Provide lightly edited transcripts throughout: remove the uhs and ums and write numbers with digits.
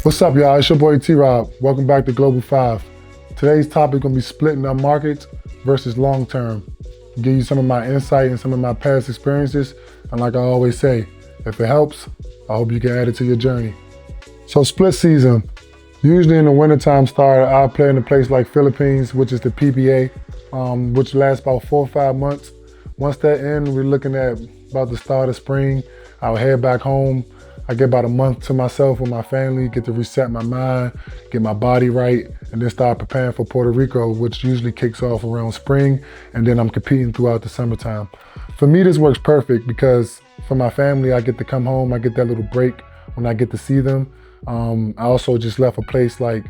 What's up, y'all? It's your boy T-Rob. Welcome back to Global 5. Today's topic is going to be splitting up markets versus long-term. Give you some of my insight and some of my past experiences. And like I always say, if it helps, I hope you can add it to your journey. So split season. Usually in the wintertime start, I'll play in a place like Philippines, which is the PBA, which lasts about 4 or 5 months. Once that ends, we're looking at about the start of spring. I'll head back home. I get about a month to myself with my family, get to reset my mind, get my body right, and then start preparing for Puerto Rico, which usually kicks off around spring, and then I'm competing throughout the summertime. For me, this works perfect because for my family, I get to come home, I get that little break when I get to see them. I also just left a place like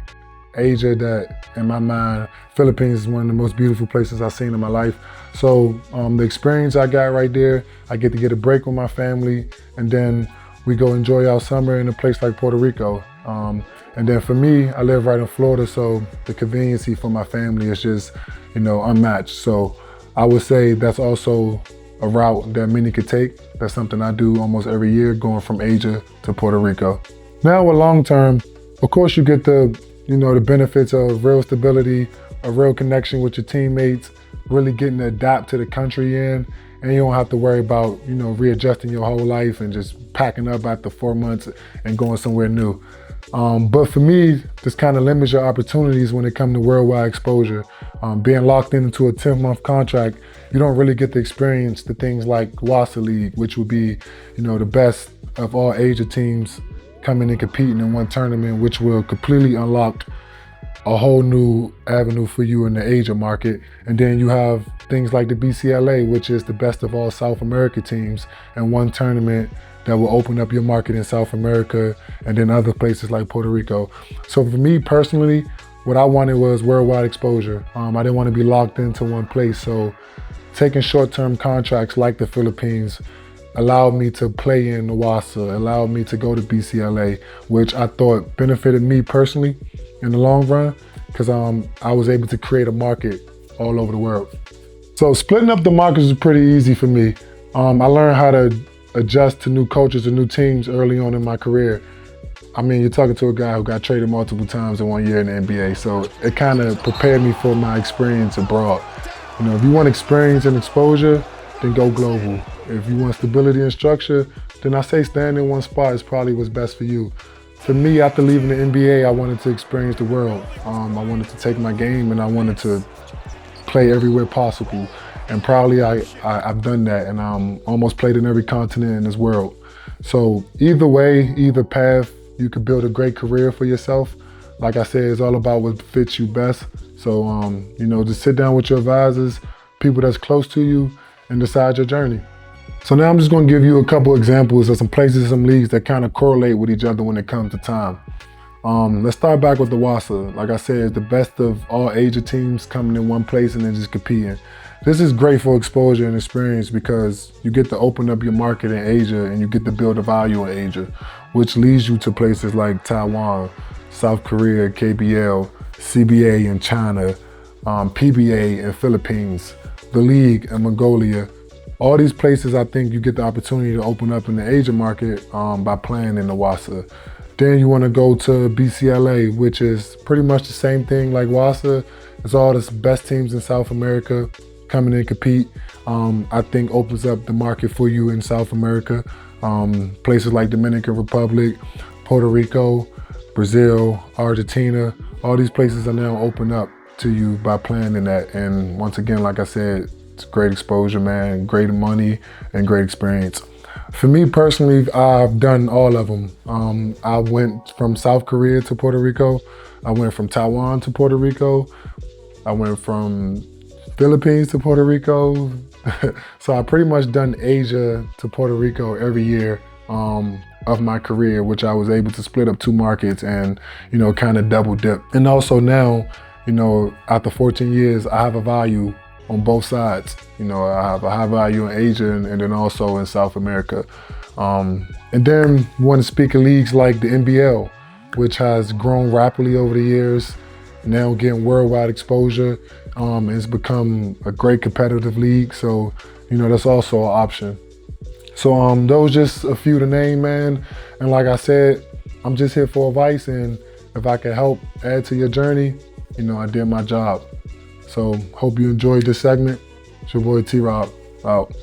Asia that, in my mind, Philippines is one of the most beautiful places I've seen in my life. So the experience I got right there, I get to get a break with my family, and then we go enjoy our summer in a place like Puerto Rico. And then for me, I live right in Florida, so the conveniency for my family is just, unmatched. So I would say that's also a route that many could take. That's something I do almost every year, going from Asia to Puerto Rico. Now with long term, of course you get the benefits of real stability, a real connection with your teammates, really getting to adapt to the country you're in. And you don't have to worry about, readjusting your whole life and just packing up after 4 months and going somewhere new. But for me, this kind of limits your opportunities when it comes to worldwide exposure. Being locked into a 10-month contract, you don't really get to experience the things like WASA League, which would be, the best of all Asia teams coming and competing in one tournament, which will completely unlock a whole new avenue for you in the Asia market. And then you have things like the BCLA, which is the best of all South America teams, and one tournament that will open up your market in South America and then other places like Puerto Rico. So for me personally, what I wanted was worldwide exposure. I didn't want to be locked into one place. So taking short-term contracts like the Philippines allowed me to play in the WASA, allowed me to go to BCLA, which I thought benefited me personally in the long run, because I was able to create a market all over the world. So splitting up the markets is pretty easy for me. I learned how to adjust to new coaches and new teams early on in my career. I mean, you're talking to a guy who got traded multiple times in 1 year in the NBA, so it kind of prepared me for my experience abroad. If you want experience and exposure, then go global. If you want stability and structure, then I say stand in one spot is probably what's best for you. For me, after leaving the NBA, I wanted to experience the world. I wanted to take my game and I wanted to play everywhere possible. And probably I've done that, and almost played in every continent in this world. So either way, either path, you could build a great career for yourself. Like I said, it's all about what fits you best. So, just sit down with your advisors, people that's close to you, and decide your journey. So now I'm just going to give you a couple examples of some places, some leagues that kind of correlate with each other when it comes to time. Let's start back with the WASA. Like I said, it's the best of all Asia teams coming in one place and then just competing. This is great for exposure and experience because you get to open up your market in Asia and you get to build a value in Asia, which leads you to places like Taiwan, South Korea, KBL, CBA in China, PBA in Philippines, the league in Mongolia. All these places, I think you get the opportunity to open up in the Asia market by playing in the WASA. Then you want to go to BCLA, which is pretty much the same thing like WASA. It's all the best teams in South America coming in and compete. I think opens up the market for you in South America. Places like Dominican Republic, Puerto Rico, Brazil, Argentina, all these places are now open up to you by playing in that. And once again, like I said, it's great exposure, man, great money, and great experience. For me personally, I've done all of them. I went from South Korea to Puerto Rico. I went from Taiwan to Puerto Rico. I went from Philippines to Puerto Rico. So I pretty much done Asia to Puerto Rico every year of my career, which I was able to split up 2 markets and, kind of double dip. And also now, after 14 years, I have a value on both sides. I have a high value in Asia and then also in South America. And then we want to speak of leagues like the NBL, which has grown rapidly over the years, now getting worldwide exposure. It's become a great competitive league. So, that's also an option. So those just a few to name, man. And like I said, I'm just here for advice, and if I can help add to your journey, I did my job. So hope you enjoyed this segment. It's your boy T-Rob, out.